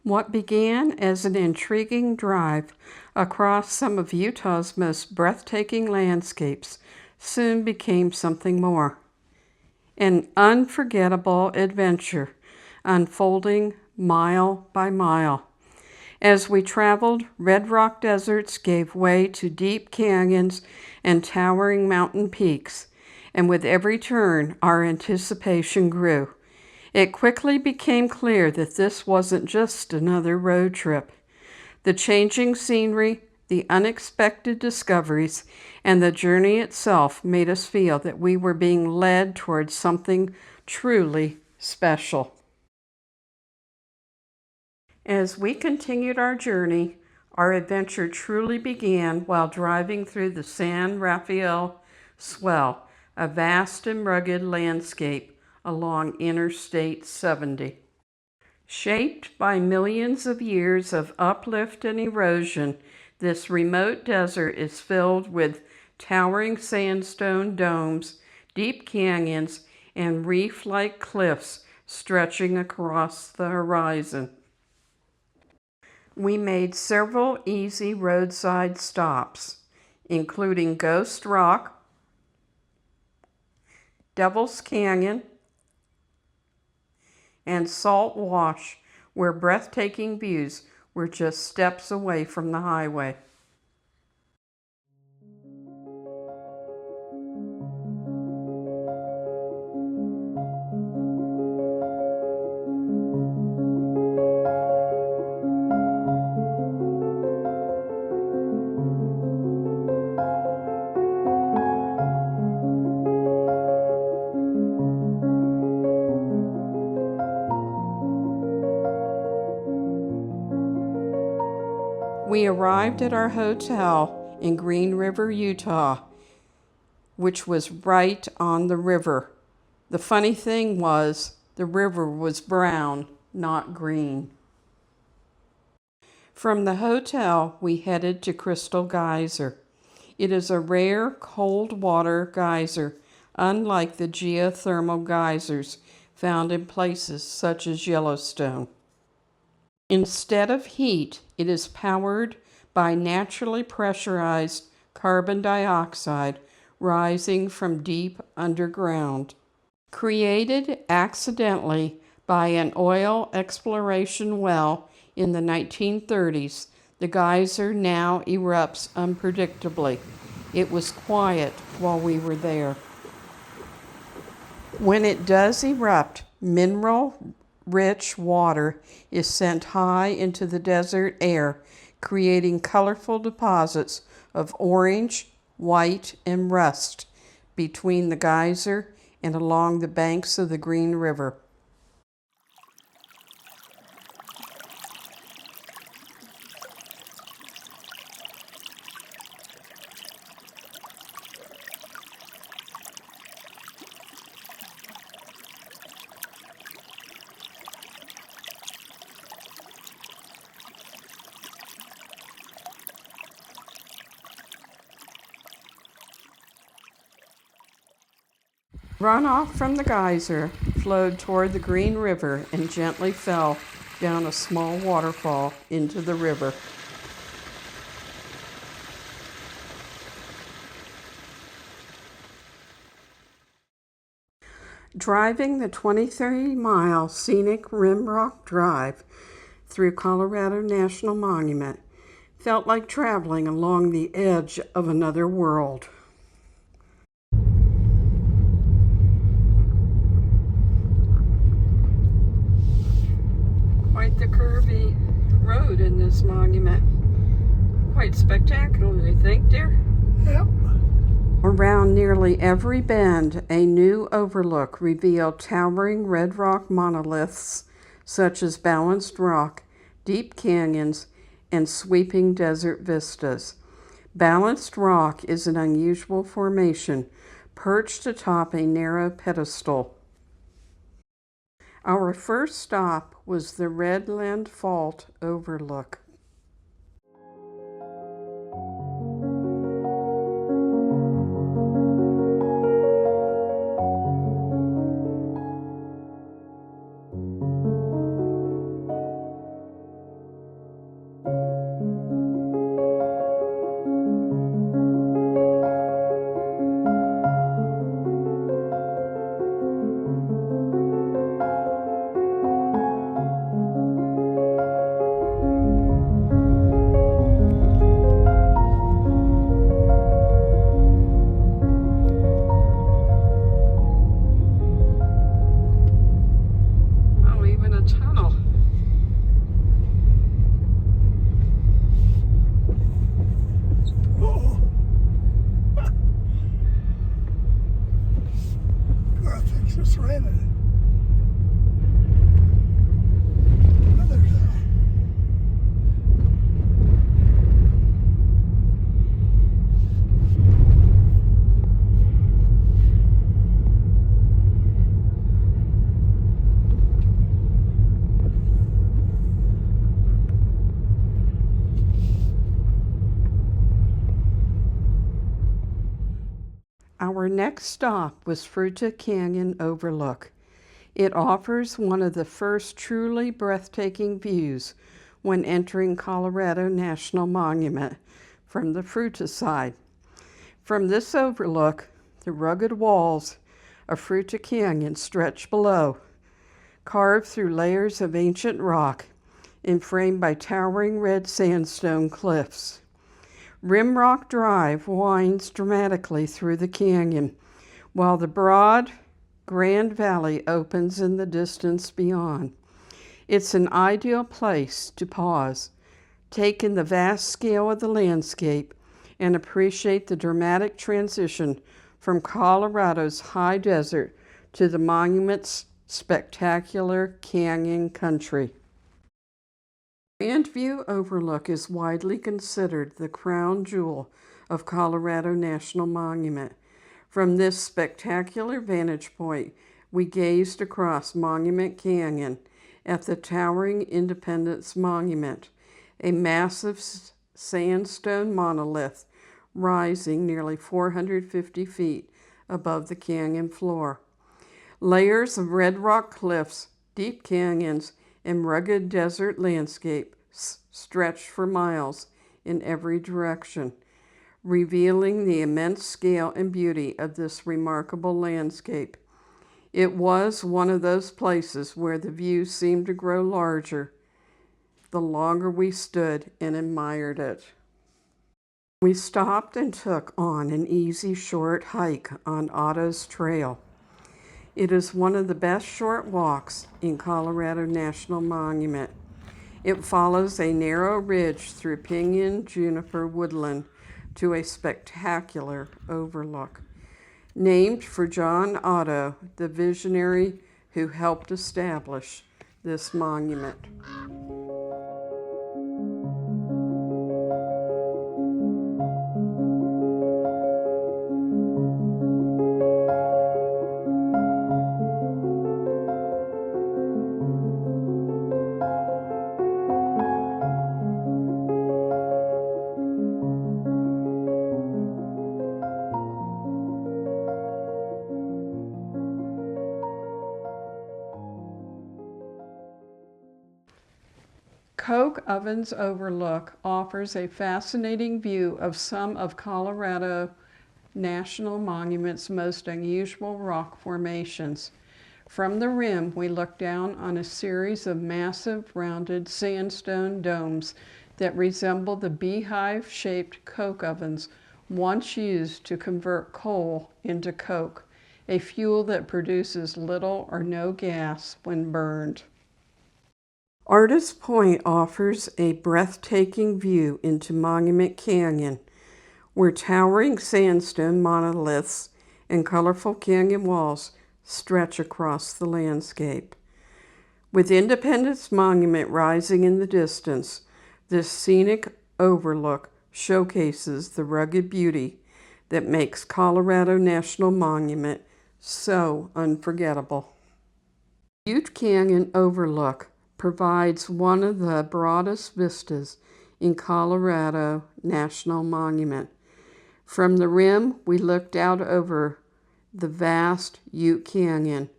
What began as an intriguing drive across some of Utah's most breathtaking landscapes soon became something more. An unforgettable adventure unfolding mile by mile. As we traveled, red rock deserts gave way to deep canyons and towering mountain peaks, and with every turn, our anticipation grew. It quickly became clear that this wasn't just another road trip. The changing scenery, the unexpected discoveries, and the journey itself made us feel that we were being led towards something truly special. As we continued our journey, our adventure truly began while driving through the San Rafael Swell, a vast and rugged landscape along Interstate 70. Shaped by millions of years of uplift and erosion, this remote desert is filled with towering sandstone domes, deep canyons, and reef-like cliffs stretching across the horizon. We made several easy roadside stops, including Ghost Rock, Devil's Canyon, and Salt Wash, where breathtaking views were just steps away from the highway. We arrived at our hotel in Green River, Utah, which was right on the river. The funny thing was, the river was brown, not green. From the hotel, we headed to Crystal Geyser. It is a rare cold water geyser, unlike the geothermal geysers found in places such as Yellowstone. Instead of heat, it is powered by naturally pressurized carbon dioxide rising from deep underground. Created accidentally by an oil exploration well in the 1930s, the geyser now erupts unpredictably. It was quiet while we were there. When it does erupt, mineral-rich water is sent high into the desert air, creating colorful deposits of orange, white, and rust between the geyser and along the banks of the Green River. Runoff from the geyser flowed toward the Green River and gently fell down a small waterfall into the river. Driving the 23-mile scenic Rimrock Drive through Colorado National Monument felt like traveling along the edge of another world. Quite the curvy road in this monument. Quite spectacular, you think, dear? Yep. Around nearly every bend, a new overlook revealed towering red rock monoliths such as Balanced Rock, deep canyons, and sweeping desert vistas. Balanced Rock is an unusual formation perched atop a narrow pedestal. Our first stop was the Redland Fault Overlook. Our next stop was Fruta Canyon Overlook. It offers one of the first truly breathtaking views when entering Colorado National Monument from the Fruta side. From this overlook, the rugged walls of Fruta Canyon stretch below, carved through layers of ancient rock and framed by towering red sandstone cliffs. Rimrock Drive winds dramatically through the canyon, while the broad Grand Valley opens in the distance beyond. It's an ideal place to pause, take in the vast scale of the landscape, and appreciate the dramatic transition from Colorado's high desert to the monument's spectacular canyon country. Grandview Overlook is widely considered the crown jewel of Colorado National Monument. From this spectacular vantage point, we gazed across Monument Canyon at the towering Independence Monument, a massive sandstone monolith rising nearly 450 feet above the canyon floor. Layers of red rock cliffs, deep canyons, and rugged desert landscape stretched for miles in every direction, revealing the immense scale and beauty of this remarkable landscape. It was one of those places where the view seemed to grow larger the longer we stood and admired it. We stopped and took on an easy short hike on Otto's Trail. It is one of the best short walks in Colorado National Monument. It follows a narrow ridge through pinyon juniper woodland to a spectacular overlook. Named for John Otto, the visionary who helped establish this monument. Coke Ovens Overlook offers a fascinating view of some of Colorado National Monument's most unusual rock formations. From the rim, we look down on a series of massive rounded sandstone domes that resemble the beehive-shaped coke ovens once used to convert coal into coke, a fuel that produces little or no gas when burned. Artist's Point offers a breathtaking view into Monument Canyon, where towering sandstone monoliths and colorful canyon walls stretch across the landscape. With Independence Monument rising in the distance, this scenic overlook showcases the rugged beauty that makes Colorado National Monument so unforgettable. Butte Canyon Overlook provides one of the broadest vistas in Colorado National Monument. From the rim, we looked out over the vast Butte Canyon,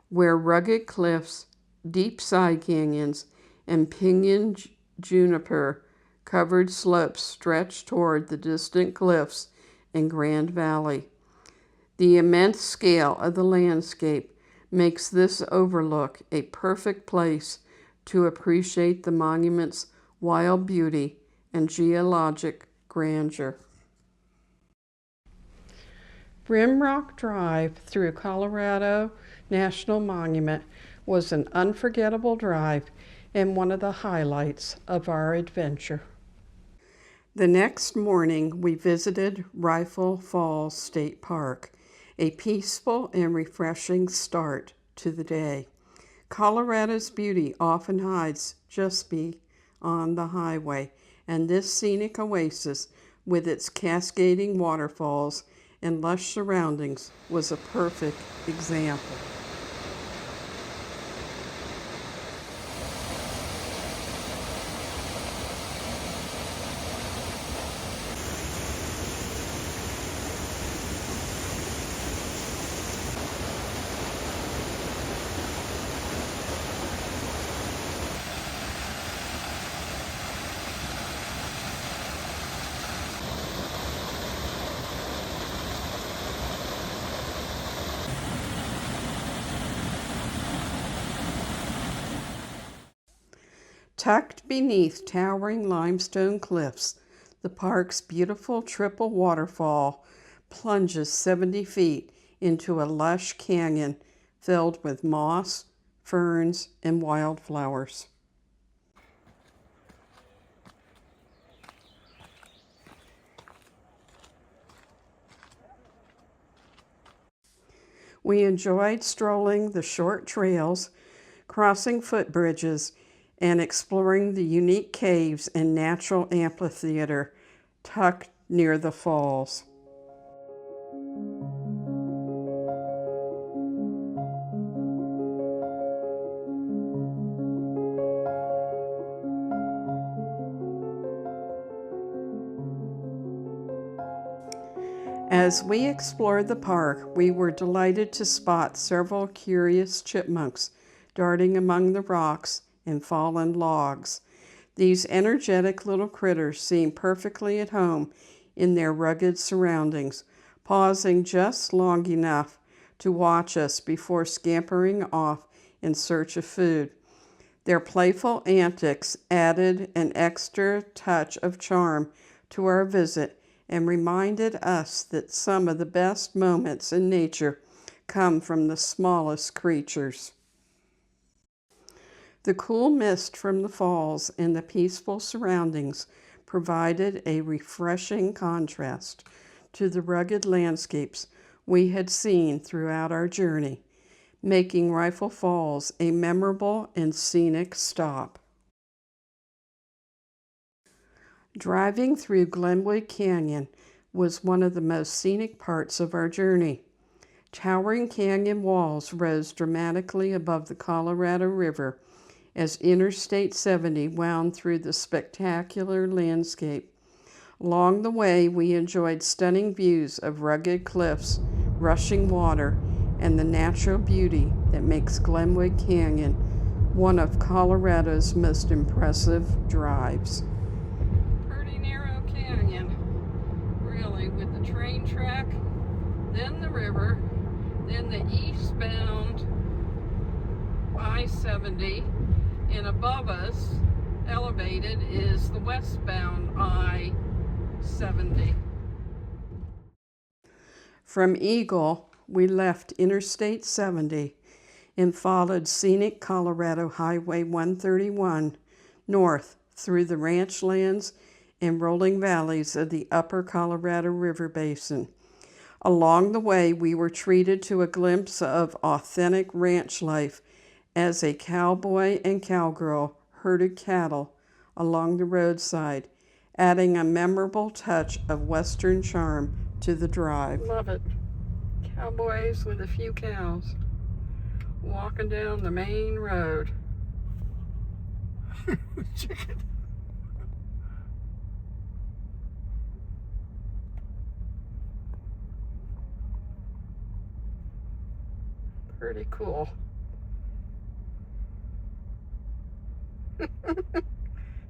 where rugged cliffs, deep side canyons, and pinyon juniper covered slopes stretch toward the distant cliffs and Grand Valley. The immense scale of the landscape makes this overlook a perfect place to appreciate the monument's wild beauty and geologic grandeur. Rimrock Drive through Colorado National Monument was an unforgettable drive and one of the highlights of our adventure. The next morning, we visited Rifle Falls State Park, a peaceful and refreshing start to the day. Colorado's beauty often hides just beyond the highway, and this scenic oasis, with its cascading waterfalls and lush surroundings, was a perfect example. Tucked beneath towering limestone cliffs, the park's beautiful triple waterfall plunges 70 feet into a lush canyon filled with moss, ferns, and wildflowers. We enjoyed strolling the short trails, crossing footbridges, and exploring the unique caves and natural amphitheater tucked near the falls. As we explored the park, we were delighted to spot several curious chipmunks darting among the rocks and fallen logs. These energetic little critters seemed perfectly at home in their rugged surroundings, pausing just long enough to watch us before scampering off in search of food. Their playful antics added an extra touch of charm to our visit and reminded us that some of the best moments in nature come from the smallest creatures. The cool mist from the falls and the peaceful surroundings provided a refreshing contrast to the rugged landscapes we had seen throughout our journey, making Rifle Falls a memorable and scenic stop. Driving through Glenwood Canyon was one of the most scenic parts of our journey. Towering canyon walls rose dramatically above the Colorado River as Interstate 70 wound through the spectacular landscape. Along the way, we enjoyed stunning views of rugged cliffs, rushing water, and the natural beauty that makes Glenwood Canyon one of Colorado's most impressive drives. Pretty narrow canyon, really, with the train track, then the river, then the eastbound I-70, and above us, elevated, is the westbound I-70. From Eagle, we left Interstate 70 and followed scenic Colorado Highway 131 north through the ranchlands and rolling valleys of the upper Colorado River Basin. Along the way, we were treated to a glimpse of authentic ranch life as a cowboy and cowgirl herded cattle along the roadside, adding a memorable touch of Western charm to the drive. Love it. Cowboys with a few cows walking down the main road. Chicken. Pretty cool.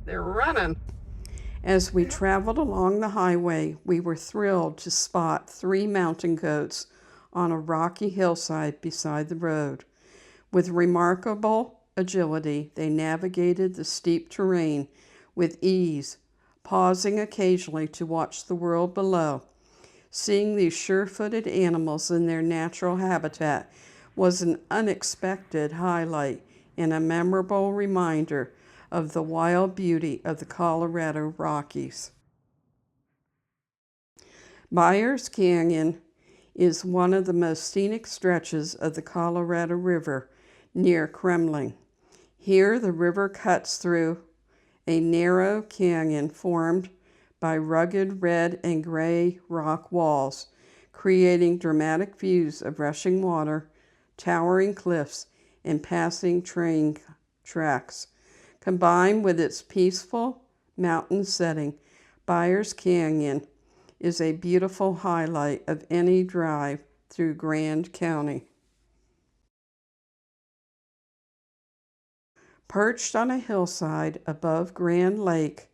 They're running. As we traveled along the highway, we were thrilled to spot 3 mountain goats on a rocky hillside beside the road. With remarkable agility, they navigated the steep terrain with ease, pausing occasionally to watch the world below. Seeing these sure-footed animals in their natural habitat was an unexpected highlight and a memorable reminder of the wild beauty of the Colorado Rockies. Byers Canyon is one of the most scenic stretches of the Colorado River near Kremling. Here, the river cuts through a narrow canyon formed by rugged red and gray rock walls, creating dramatic views of rushing water, towering cliffs, and passing train tracks. Combined with its peaceful mountain setting, Byers Canyon is a beautiful highlight of any drive through Grand County. Perched on a hillside above Grand Lake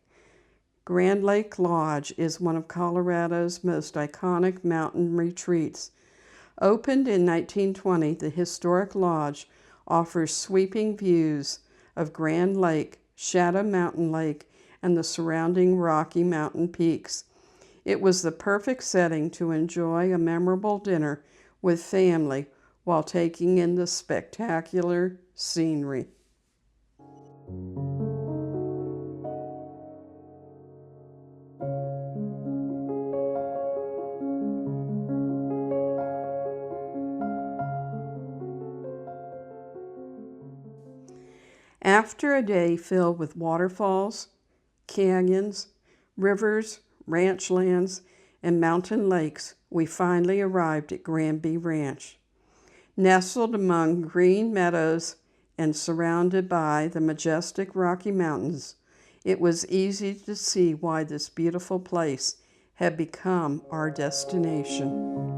Lodge is one of Colorado's most iconic mountain retreats. Opened in 1920, the historic lodge offers sweeping views of Grand Lake Shadow Mountain Lake, and the surrounding Rocky Mountain peaks. It was the perfect setting to enjoy a memorable dinner with family while taking in the spectacular scenery. After a day filled with waterfalls, canyons, rivers, ranch lands, and mountain lakes, we finally arrived at Granby Ranch. Nestled among green meadows and surrounded by the majestic Rocky Mountains, it was easy to see why this beautiful place had become our destination.